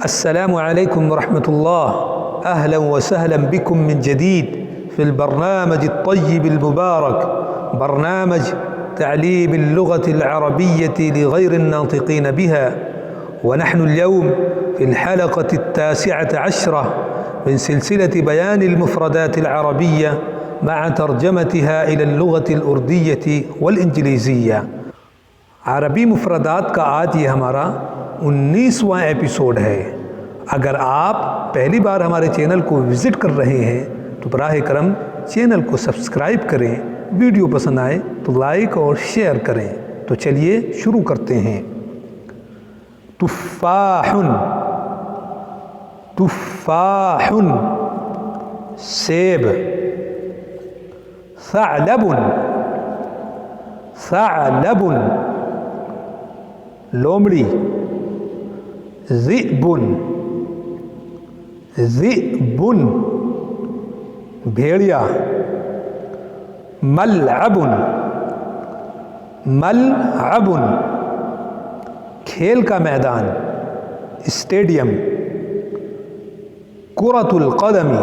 السلام عليكم ورحمة الله. أهلا وسهلا بكم من جديد في البرنامج الطيب المبارك، برنامج تعليم اللغة العربية لغير الناطقين بها. ونحن اليوم في الحلقة 19 من سلسلة بيان المفردات العربية مع ترجمتها إلى اللغة الأردية والإنجليزية. عربی مفردات کا آج یہ ہمارا 19واں ایپیسوڈ ہے۔ اگر آپ پہلی بار ہمارے چینل کو وزٹ کر رہے ہیں تو براہ کرم چینل کو سبسکرائب کریں، ویڈیو پسند آئے تو لائک اور شیئر کریں۔ تو چلیے شروع کرتے ہیں۔ تفاح، تفاح سیب۔ ثعلب، ثعلب لومڑی۔ ذئب، ذئب بھیڑیا۔ ملعب، ملعب کھیل کا میدان، اسٹیڈیم۔ کرۃ القدم،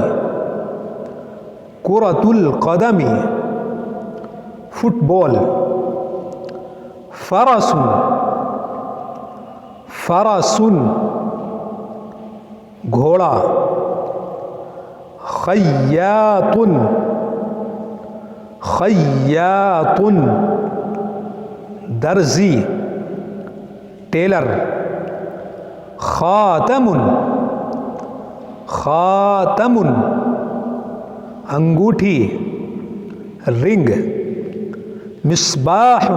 کرۃ القدم فٹ بال۔ فرس، فرس گھوڑا۔ خیاط، خیاط درزی، ٹیلر۔ خاتم، خاتم انگوٹھی، رنگ۔ مصباح،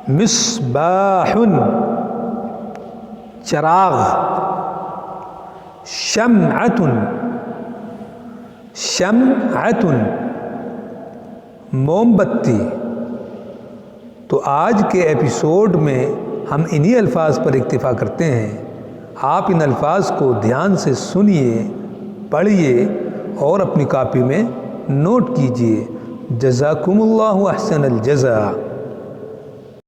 مصباح چراغ۔ شمعۃ، شمعۃ موم بتی۔ تو آج کے ایپیسوڈ میں ہم انہی الفاظ پر اکتفا کرتے ہیں۔ آپ ان الفاظ کو دھیان سے سنیے، پڑھیے اور اپنی کاپی میں نوٹ کیجیے۔ جزاکم اللہ احسن الجزا۔